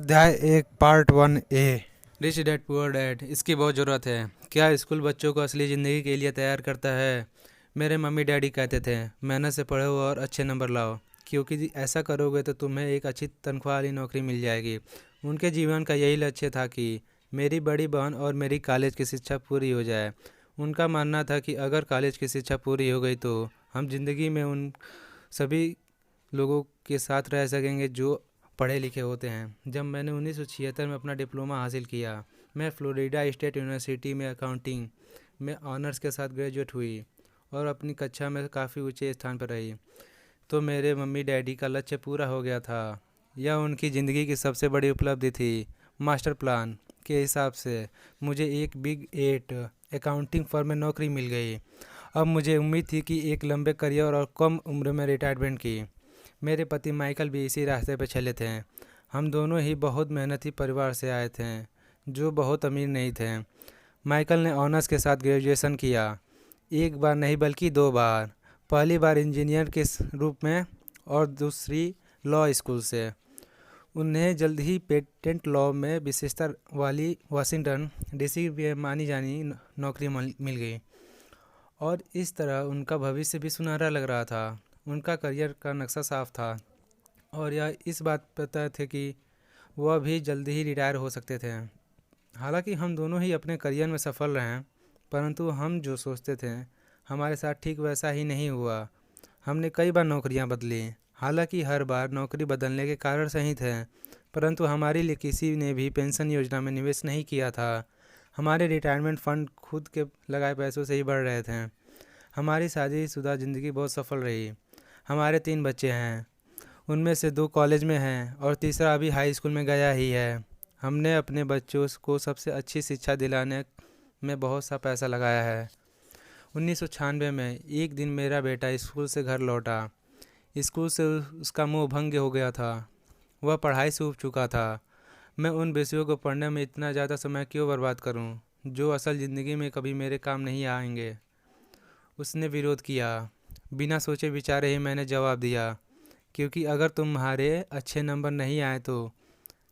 अध्याय 1 part 1A। Rich dad poor dad, इसकी बहुत ज़रूरत है। क्या स्कूल बच्चों को असली ज़िंदगी के लिए तैयार करता है? मेरे मम्मी डैडी कहते थे मेहनत से पढ़ो और अच्छे नंबर लाओ, क्योंकि ऐसा करोगे तो तुम्हें एक अच्छी तनख्वाह वाली नौकरी मिल जाएगी। उनके जीवन का यही लक्ष्य था कि मेरी बड़ी बहन और मेरी कॉलेज की शिक्षा पूरी हो जाए। उनका मानना था कि अगर कॉलेज की शिक्षा पूरी हो गई तो हम जिंदगी में उन सभी लोगों के साथ रह सकेंगे जो पढ़े लिखे होते हैं। जब मैंने 1976 में अपना डिप्लोमा हासिल किया, मैं फ्लोरिडा स्टेट यूनिवर्सिटी में अकाउंटिंग में ऑनर्स के साथ ग्रेजुएट हुई और अपनी कक्षा में काफ़ी ऊंचे स्थान पर रही। तो मेरे मम्मी डैडी का लक्ष्य पूरा हो गया था। यह उनकी ज़िंदगी की सबसे बड़ी उपलब्धि थी। मास्टर प्लान के हिसाब से मुझे एक बिग 8 अकाउंटिंग फर्म में नौकरी मिल गई। अब मुझे उम्मीद थी कि एक लंबे करियर और कम उम्र में रिटायरमेंट की। मेरे पति माइकल भी इसी रास्ते पर चले थे। हम दोनों ही बहुत मेहनती परिवार से आए थे, जो बहुत अमीर नहीं थे। माइकल ने ऑनर्स के साथ ग्रेजुएशन किया, एक बार नहीं बल्कि 2 बार। पहली बार इंजीनियर के रूप में और दूसरी लॉ स्कूल से। उन्हें जल्द ही पेटेंट लॉ में विशेषता वाली वाशिंगटन डीसी में मानी जानी नौकरी मिल गई और इस तरह उनका भविष्य भी सुनहरा लग रहा था। उनका करियर का नक्शा साफ था और यह इस बात पता थे कि वह भी जल्दी ही रिटायर हो सकते थे। हालांकि हम दोनों ही अपने करियर में सफल रहे, परंतु हम जो सोचते थे हमारे साथ ठीक वैसा ही नहीं हुआ। हमने कई बार नौकरियां बदली, हालांकि हर बार नौकरी बदलने के कारण सही थे, परंतु हमारे लिए किसी ने भी पेंशन योजना में निवेश नहीं किया था। हमारे रिटायरमेंट फंड खुद के लगाए पैसों से ही बढ़ रहे थे। हमारी शादीशुदा ज़िंदगी बहुत सफल रही। हमारे 3 बच्चे हैं, उनमें से 2 कॉलेज में हैं और तीसरा अभी हाई स्कूल में गया ही है। हमने अपने बच्चों को सबसे अच्छी शिक्षा दिलाने में बहुत सा पैसा लगाया है। 1996 में एक दिन मेरा बेटा स्कूल से घर लौटा। स्कूल से उसका मोह भंग हो गया था। वह पढ़ाई से ऊब चुका था। मैं उन विषयों को पढ़ने में इतना ज़्यादा समय क्यों बर्बाद करूं, जो असल ज़िंदगी में कभी मेरे काम नहीं आएंगे। उसने विरोध किया। बिना सोचे विचारे ही मैंने जवाब दिया, क्योंकि अगर तुम्हारे अच्छे नंबर नहीं आए तो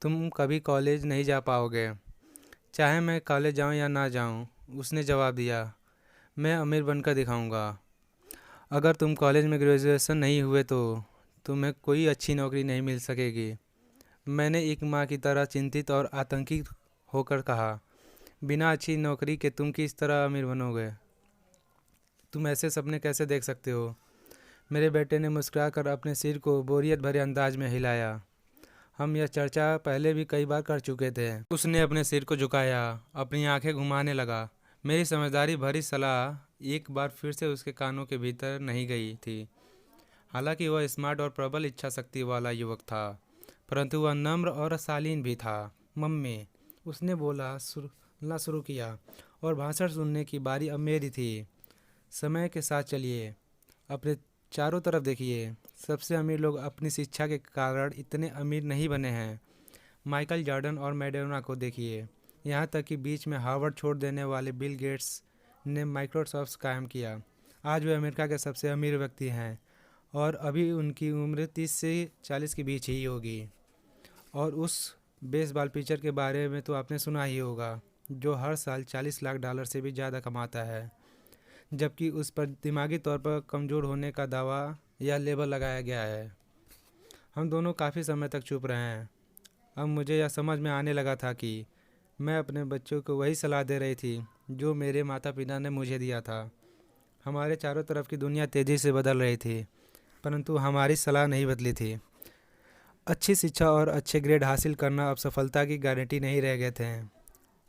तुम कभी कॉलेज नहीं जा पाओगे, चाहे मैं कॉलेज जाऊं या ना जाऊं। उसने जवाब दिया, मैं अमीर बनकर दिखाऊंगा। अगर तुम कॉलेज में ग्रेजुएशन नहीं हुए तो तुम्हें कोई अच्छी नौकरी नहीं मिल सकेगी। मैंने एक माँ की तरह चिंतित और आतंकित होकर कहा, बिना अच्छी नौकरी के तुम किस तरह अमीर बनोगे? तुम ऐसे सपने कैसे देख सकते हो? मेरे बेटे ने मुस्कुराकर अपने सिर को बोरियत भरे अंदाज में हिलाया। हम यह चर्चा पहले भी कई बार कर चुके थे। उसने अपने सिर को झुकाया, अपनी आंखें घुमाने लगा। मेरी समझदारी भरी सलाह एक बार फिर से उसके कानों के भीतर नहीं गई थी। हालांकि वह स्मार्ट और प्रबल इच्छा शक्ति वाला युवक था, परंतु वह नम्र और शालीन भी था। मम्मी, उसने बोलना शुरू किया और भाषण सुनने की बारी अब मेरी थी। समय के साथ चलिए, अपने चारों तरफ देखिए। सबसे अमीर लोग अपनी शिक्षा के कारण इतने अमीर नहीं बने हैं। माइकल जॉर्डन और मैडोना को देखिए। यहाँ तक कि बीच में हार्वर्ड छोड़ देने वाले बिल गेट्स ने माइक्रोसॉफ्ट कायम किया। आज वे अमेरिका के सबसे अमीर व्यक्ति हैं और अभी उनकी उम्र 30 से 40 के बीच ही होगी। और उस बेसबॉल पिचर के बारे में तो आपने सुना ही होगा, जो हर साल $40 लाख से भी ज़्यादा कमाता है, जबकि उस पर दिमागी तौर पर कमज़ोर होने का दावा या लेबल लगाया गया है। हम दोनों काफ़ी समय तक चुप रहे हैं। अब मुझे यह समझ में आने लगा था कि मैं अपने बच्चों को वही सलाह दे रही थी जो मेरे माता पिता ने मुझे दिया था। हमारे चारों तरफ की दुनिया तेज़ी से बदल रही थी, परंतु हमारी सलाह नहीं बदली थी। अच्छी शिक्षा और अच्छे ग्रेड हासिल करना अब सफलता की गारंटी नहीं रह गए थे।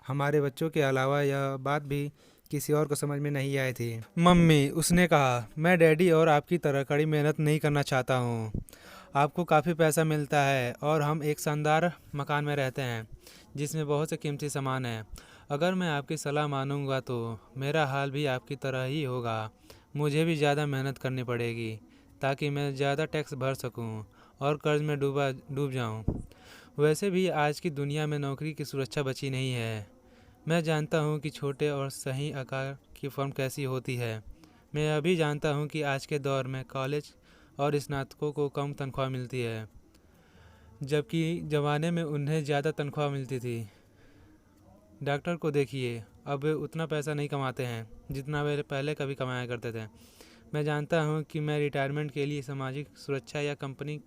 हमारे बच्चों के अलावा यह बात भी किसी और को समझ में नहीं आई थी। मम्मी, उसने कहा, मैं डैडी और आपकी तरह कड़ी मेहनत नहीं करना चाहता हूँ। आपको काफ़ी पैसा मिलता है और हम एक शानदार मकान में रहते हैं जिसमें बहुत से कीमती सामान हैं। अगर मैं आपकी सलाह मानूंगा तो मेरा हाल भी आपकी तरह ही होगा। मुझे भी ज़्यादा मेहनत करनी पड़ेगी ताकि मैं ज़्यादा टैक्स भर सकूं और कर्ज में डूब जाऊं। वैसे भी आज की दुनिया में नौकरी की सुरक्षा बची नहीं है। मैं जानता हूं कि छोटे और सही आकार की फर्म कैसी होती है। मैं यह भी जानता हूं कि आज के दौर में कॉलेज और स्नातकों को कम तनख्वाह मिलती है। जबकि ज़माने में उन्हें ज़्यादा तनख्वाह मिलती थी। डॉक्टर को देखिए, अब वे उतना पैसा नहीं कमाते हैं जितना वे पहले कभी कमाया करते थे। मैं जानता हूँ कि मैं रिटायरमेंट के लिए सामाजिक सुरक्षा या कंपनी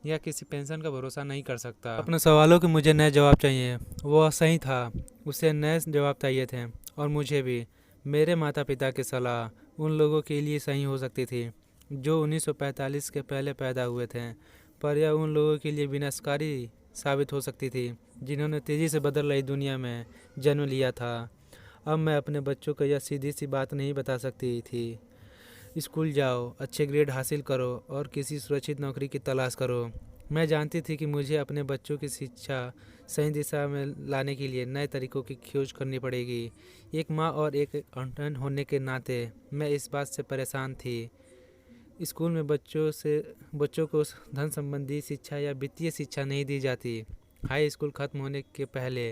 या किसी पेंशन का भरोसा नहीं कर सकता। अपने सवालों के मुझे नए जवाब चाहिए। वो सही था, उसे नए जवाब चाहिए थे। और मुझे भी। मेरे माता पिता की सलाह उन लोगों के लिए सही हो सकती थी जो 1945 के पहले पैदा हुए थे, पर यह उन लोगों के लिए विनाशकारी साबित हो सकती थी जिन्होंने तेज़ी से बदल रही दुनिया में जन्म लिया था। अब मैं अपने बच्चों को यह सीधी सी बात नहीं बता सकती थी, स्कूल जाओ, अच्छे ग्रेड हासिल करो और किसी सुरक्षित नौकरी की तलाश करो। मैं जानती थी कि मुझे अपने बच्चों की शिक्षा सही दिशा में लाने के लिए नए तरीकों की खोज करनी पड़ेगी। एक माँ और एक अकाउंटेंट होने के नाते मैं इस बात से परेशान थी। स्कूल में बच्चों को धन संबंधी शिक्षा या वित्तीय शिक्षा नहीं दी जाती। हाई स्कूल खत्म होने के पहले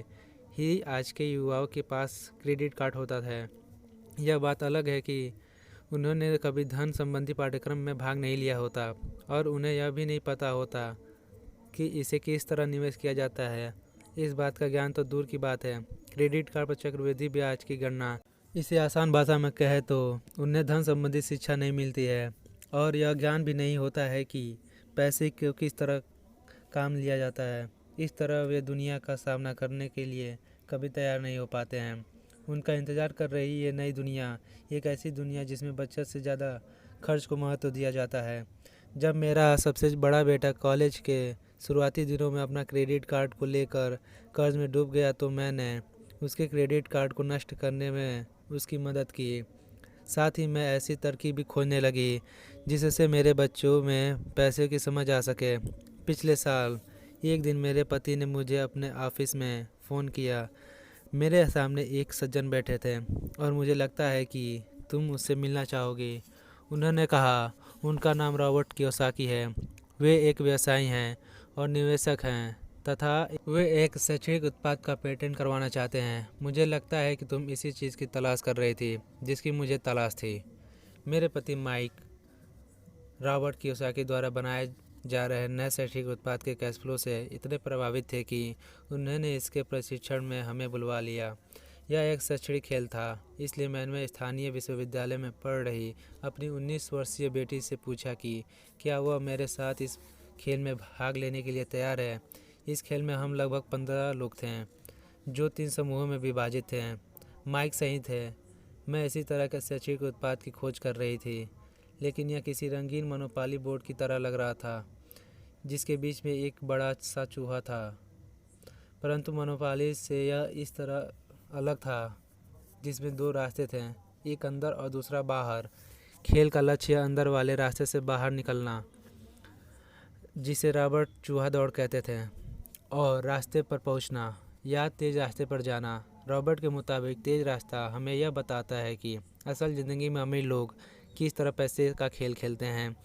ही आज के युवाओं के पास क्रेडिट कार्ड होता है। यह बात अलग है कि उन्होंने कभी धन संबंधी पाठ्यक्रम में भाग नहीं लिया होता और उन्हें यह भी नहीं पता होता कि इसे किस तरह निवेश किया जाता है। इस बात का ज्ञान तो दूर की बात है। क्रेडिट कार्ड पर चक्रवृद्धि ब्याज की गणना, इसे आसान भाषा में कहे तो उन्हें धन संबंधी शिक्षा नहीं मिलती है और यह ज्ञान भी नहीं होता है कि पैसे को किस तरह काम लिया जाता है। इस तरह वे दुनिया का सामना करने के लिए कभी तैयार नहीं हो पाते हैं। उनका इंतज़ार कर रही ये नई दुनिया, एक ऐसी दुनिया जिसमें बचत से ज़्यादा खर्च को महत्व दिया जाता है। जब मेरा सबसे बड़ा बेटा कॉलेज के शुरुआती दिनों में अपना क्रेडिट कार्ड को लेकर कर्ज में डूब गया तो मैंने उसके क्रेडिट कार्ड को नष्ट करने में उसकी मदद की। साथ ही मैं ऐसी तरकीब भी खोजने लगी जिससे मेरे बच्चों में पैसे की समझ आ सके। पिछले साल एक दिन मेरे पति ने मुझे अपने ऑफिस में फ़ोन किया। मेरे सामने एक सज्जन बैठे थे और मुझे लगता है कि तुम उससे मिलना चाहोगे। उन्होंने कहा, उनका नाम रॉबर्ट कियोसाकी है। वे एक व्यवसायी हैं और निवेशक हैं तथा वे एक शैक्षणिक उत्पाद का पेटेंट करवाना चाहते हैं। मुझे लगता है कि तुम इसी चीज़ की तलाश कर रही थी जिसकी मुझे तलाश थी। मेरे पति माइक रॉबर्ट कियोसाकी द्वारा बनाए जा रहे नए शैक्षिक उत्पाद के कैश फ्लो से इतने प्रभावित थे कि उन्होंने इसके प्रशिक्षण में हमें बुलवा लिया। यह एक शैक्षणिक खेल था, इसलिए मैंने स्थानीय विश्वविद्यालय में पढ़ रही अपनी 19 वर्षीय बेटी से पूछा कि क्या वह मेरे साथ इस खेल में भाग लेने के लिए तैयार है। इस खेल में हम लगभग 15 लोग थे जो 3 समूहों में विभाजित थे। माइक सही थे, मैं इसी तरह के शैक्षिक उत्पाद की खोज कर रही थी, लेकिन यह किसी रंगीन मोनोपोली बोर्ड की तरह लग रहा था जिसके बीच में एक बड़ा सा चूहा था। परंतु मोनोपोली से यह इस तरह अलग था जिसमें 2 रास्ते थे, एक अंदर और दूसरा बाहर। खेल का लक्ष्य अंदर वाले रास्ते से बाहर निकलना, जिसे रॉबर्ट चूहा दौड़ कहते थे, और रास्ते पर पहुंचना या तेज़ रास्ते पर जाना। रॉबर्ट के मुताबिक तेज़ रास्ता हमें यह बताता है कि असल ज़िंदगी में अमीर लोग किस तरह पैसे का खेल खेलते हैं।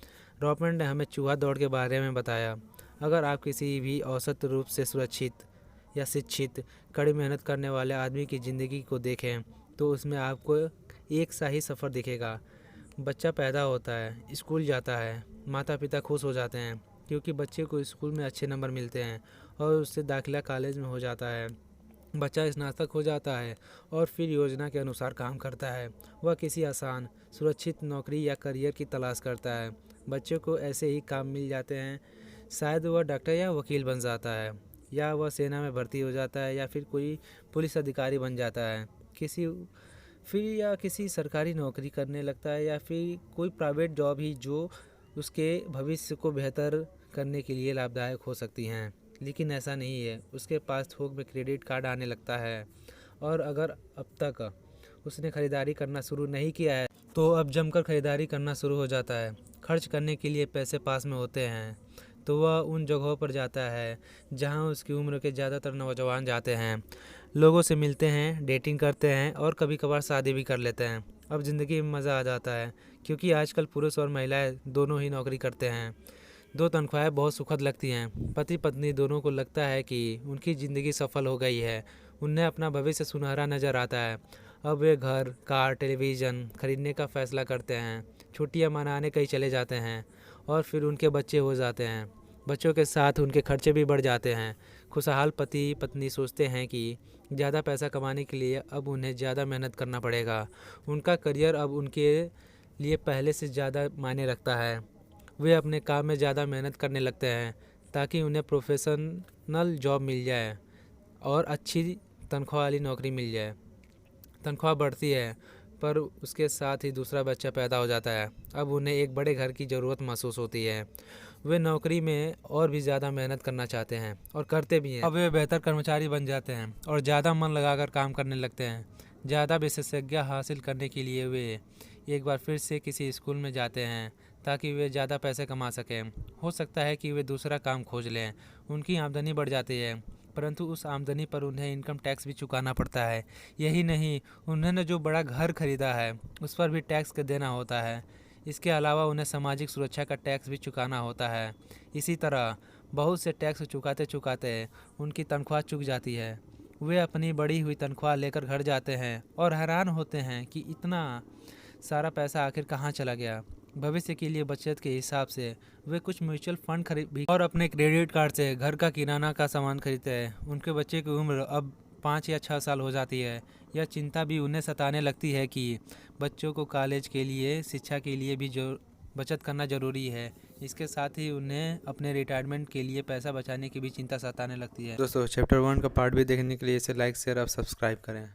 रॉबर्ट ने हमें चूहा दौड़ के बारे में बताया। अगर आप किसी भी औसत रूप से सुरक्षित या शिक्षित कड़ी मेहनत करने वाले आदमी की ज़िंदगी को देखें तो उसमें आपको एक सा ही सफ़र दिखेगा। बच्चा पैदा होता है, स्कूल जाता है, माता पिता खुश हो जाते हैं क्योंकि बच्चे को स्कूल में अच्छे नंबर मिलते हैं और उससे दाखिला कॉलेज में हो जाता है। बच्चा स्नातक हो जाता है और फिर योजना के अनुसार काम करता है। वह किसी आसान सुरक्षित नौकरी या करियर की तलाश करता है। बच्चे को ऐसे ही काम मिल जाते हैं, शायद वह डॉक्टर या वकील बन जाता है, या वह सेना में भर्ती हो जाता है, या फिर कोई पुलिस अधिकारी बन जाता है, किसी सरकारी नौकरी करने लगता है, या फिर कोई प्राइवेट जॉब ही जो उसके भविष्य को बेहतर करने के लिए लाभदायक हो सकती हैं। लेकिन ऐसा नहीं है। उसके पास थोक में क्रेडिट कार्ड आने लगता है और अगर अब तक उसने ख़रीदारी करना शुरू नहीं किया है तो अब जमकर ख़रीदारी करना शुरू हो जाता है। खर्च करने के लिए पैसे पास में होते हैं तो वह उन जगहों पर जाता है जहां उसकी उम्र के ज़्यादातर नौजवान जाते हैं, लोगों से मिलते हैं, डेटिंग करते हैं और कभी कभार शादी भी कर लेते हैं। अब ज़िंदगी में मज़ा आ जाता है क्योंकि आजकल पुरुष और महिलाएं दोनों ही नौकरी करते हैं। 2 तनख्वाहें बहुत सुखद लगती हैं। पति पत्नी दोनों को लगता है कि उनकी ज़िंदगी सफल हो गई है। उन्हें अपना भविष्य सुनहरा नज़र आता है। अब वे घर, कार, टेलीविज़न खरीदने का फैसला करते हैं, छुट्टियां मनाने कहीं चले जाते हैं और फिर उनके बच्चे हो जाते हैं। बच्चों के साथ उनके खर्चे भी बढ़ जाते हैं। खुशहाल पति पत्नी सोचते हैं कि ज़्यादा पैसा कमाने के लिए अब उन्हें ज़्यादा मेहनत करना पड़ेगा। उनका करियर अब उनके लिए पहले से ज़्यादा मायने रखता है। वे अपने काम में ज़्यादा मेहनत करने लगते हैं ताकि उन्हें प्रोफेशनल जॉब मिल जाए और अच्छी तनख्वाह वाली नौकरी मिल जाए। तनख्वाह बढ़ती है, पर उसके साथ ही दूसरा बच्चा पैदा हो जाता है। अब उन्हें एक बड़े घर की ज़रूरत महसूस होती है। वे नौकरी में और भी ज़्यादा मेहनत करना चाहते हैं और करते भी हैं। अब वे बेहतर कर्मचारी बन जाते हैं और ज़्यादा मन लगाकर काम करने लगते हैं। ज़्यादा विशेषज्ञता हासिल करने के लिए वे एक बार फिर से किसी स्कूल में जाते हैं ताकि वे ज़्यादा पैसे कमा सकें। हो सकता है कि वे दूसरा काम खोज लें। उनकी आमदनी बढ़ जाती है, परंतु उस आमदनी पर उन्हें इनकम टैक्स भी चुकाना पड़ता है। यही नहीं, उन्होंने जो बड़ा घर खरीदा है उस पर भी टैक्स देना होता है। इसके अलावा उन्हें सामाजिक सुरक्षा का टैक्स भी चुकाना होता है। इसी तरह बहुत से टैक्स चुकाते चुकाते उनकी तनख्वाह चुक जाती है। वे अपनी बढ़ी हुई तनख्वाह लेकर घर जाते हैं और हैरान होते हैं कि इतना सारा पैसा आखिर कहाँ चला गया। भविष्य के लिए बचत के हिसाब से वे कुछ म्यूचुअल फंड खरीद भी और अपने क्रेडिट कार्ड से घर का किराना का सामान खरीदते हैं। उनके बच्चे की उम्र अब 5 या 6 साल हो जाती है। यह चिंता भी उन्हें सताने लगती है कि बच्चों को कॉलेज के लिए, शिक्षा के लिए भी जो बचत करना ज़रूरी है। इसके साथ ही उन्हें अपने रिटायरमेंट के लिए पैसा बचाने की भी चिंता सताने लगती है। दोस्तों, चैप्टर 1 का पार्ट भी देखने के लिए इसे लाइक, शेयर और सब्सक्राइब करें।